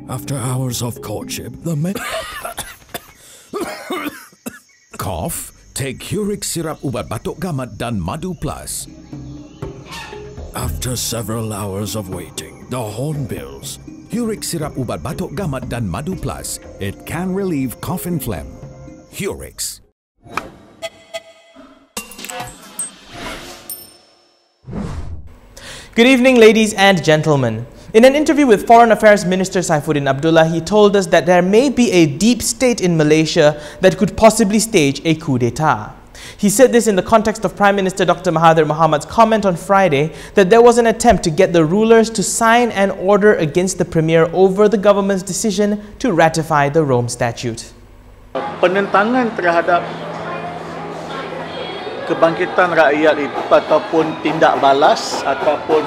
After hours of courtship, the man cough. Take Hurix Sirap Ubat Batuk Gamat dan Madu Plus. After several hours of waiting, the horn bills. Hurix Sirap Ubat Batuk Gamat dan Madu Plus. It can relieve cough and phlegm. Hurix. Good evening, ladies and gentlemen. In an interview with Foreign Affairs Minister Saifuddin Abdullah, he told us that there may be a deep state in Malaysia that could possibly stage a coup d'etat. He said this in the context of Prime Minister Dr. Mahathir Mohamad's comment on Friday that there was an attempt to get the rulers to sign an order against the Premier over the government's decision to ratify the Rome Statute. Penentangan terhadap kebangkitan rakyat itu ataupun tindak balas ataupun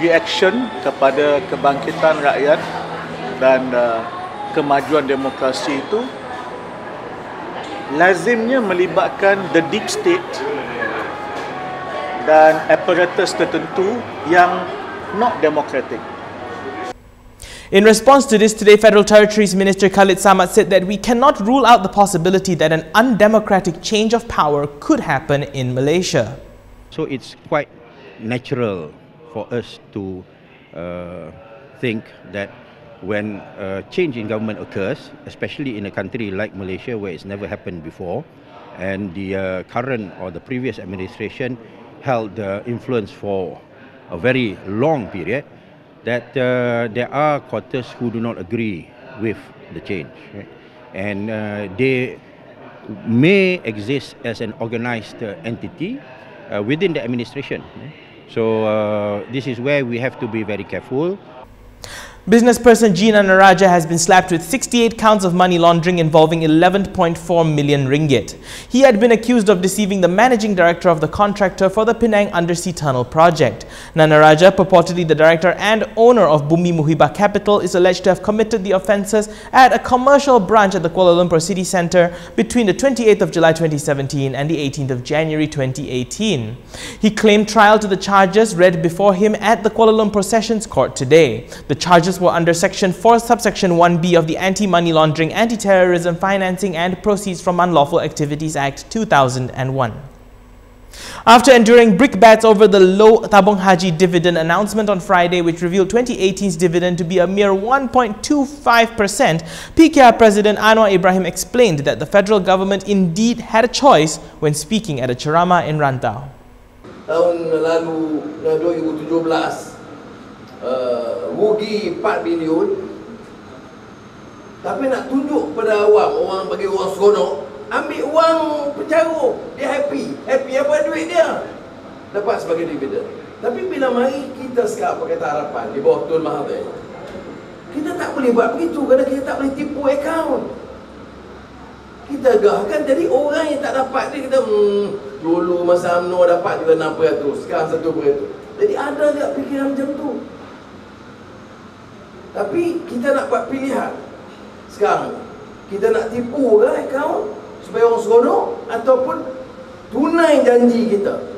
reaction kepada kebangkitan rakyat dan kemajuan demokrasi itu lazimnya melibatkan the deep state dan apparatus tertentu yang not democratic. In response to this, today Federal Territories Minister Khalid Samad said that we cannot rule out the possibility that an undemocratic change of power could happen in Malaysia. So it's quite natural for us to think that when a change in government occurs, especially in a country like Malaysia where it's never happened before, and the current or the previous administration held influence for a very long period, that there are quarters who do not agree with the change, right? And they may exist as an organized entity within the administration. So this is where we have to be very careful. Businessperson Gina Naraja has been slapped with 68 counts of money laundering involving 11.4 million ringgit. He had been accused of deceiving the managing director of the contractor for the Penang Undersea Tunnel project. Naraja, purportedly the director and owner of Bumi Muhibah Capital, is alleged to have committed the offences at a commercial branch at the Kuala Lumpur City Centre between the 28th of July 2017 and the 18th of January 2018. He claimed trial to the charges read before him at the Kuala Lumpur Sessions Court today. The charges were under Section 4, Subsection 1B of the Anti-Money Laundering, Anti-Terrorism, Financing and Proceeds from Unlawful Activities Act 2001. After enduring brickbats over the low Tabung Haji dividend announcement on Friday, which revealed 2018's dividend to be a mere 1.25%, PKR President Anwar Ibrahim explained that the federal government indeed had a choice when speaking at a ceramah in Rantau. Tahun lalu 2017 rugi 4 bilion, tapi nak tunjuk pada awam, orang bagi orang seronok, ambil wang penjara, dia happy apa duit dia dapat sebagai dividen. Tapi bila mari kita sekarang Pakatan Harapan di bawah Tun Mahathir, kita tak boleh buat begitu kerana kita tak boleh tipu akaun. Kita gahkan jadi orang yang tak dapat dia, kita dulu masa UMNO dapat juga 6%, sekarang 1%. Jadi ada juga fikiran macam tu. Tapi kita nak buat pilihan sekarang. Kita nak tipu ke akaun supaya orang seronok ataupun tunai janji kita.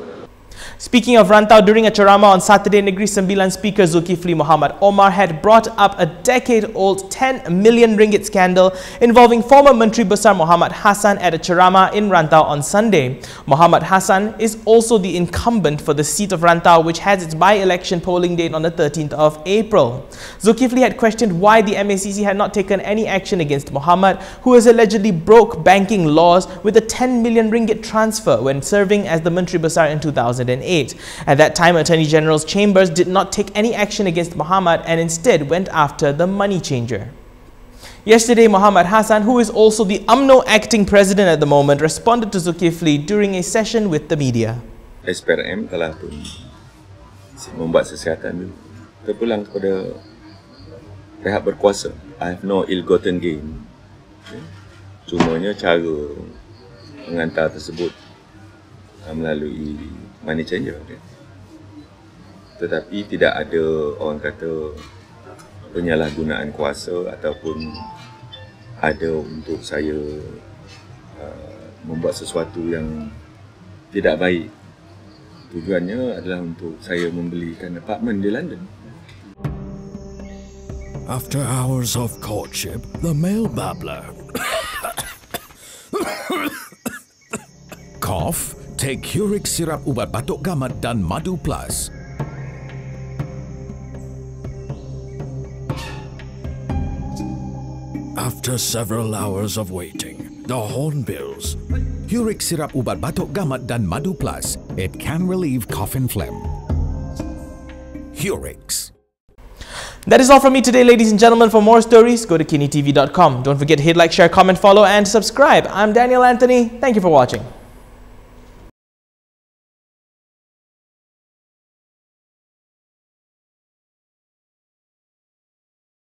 Speaking of Rantau, during a ceramah on Saturday, Negeri Sembilan Speaker Zulkifli Muhammad Omar had brought up a decade-old 10 million ringgit scandal involving former Menteri Besar Muhammad Hassan at a ceramah in Rantau on Sunday. Muhammad Hassan is also the incumbent for the seat of Rantau, which has its by-election polling date on the 13th of April. Zulkifli had questioned why the MACC had not taken any action against Muhammad, who has allegedly broke banking laws with a 10 million ringgit transfer when serving as the Menteri Besar in 2008. At that time, Attorney General's chambers did not take any action against Muhammad and instead went after the money changer. Yesterday, Muhammad Hassan, who is also the UMNO acting president at the moment, responded to Zulkifli during a session with the media. SPRM telah pun membuat siasatan itu terpulang kepada pihak berkuasa. I have no ill-gotten gain. Cumanya cara mengantar tersebut melalui money changer, tetapi tidak ada orang kata penyalahgunaan kuasa ataupun ada untuk saya membuat sesuatu yang tidak baik. Tujuannya adalah untuk saya membelikan apartmen di London. After hours of courtship, the male babbler cough, take Hurix Sirap Ubat Batuk Gamat dan Madu Plus. After several hours of waiting, the hornbills. Hurix Sirap Ubat Batuk Gamat dan Madu Plus. It can relieve cough and phlegm. Hurix. That is all from me today, ladies and gentlemen. For more stories, go to KiniTV.com. Don't forget to hit like, share, comment, follow and subscribe. I'm Daniel Anthony. Thank you for watching.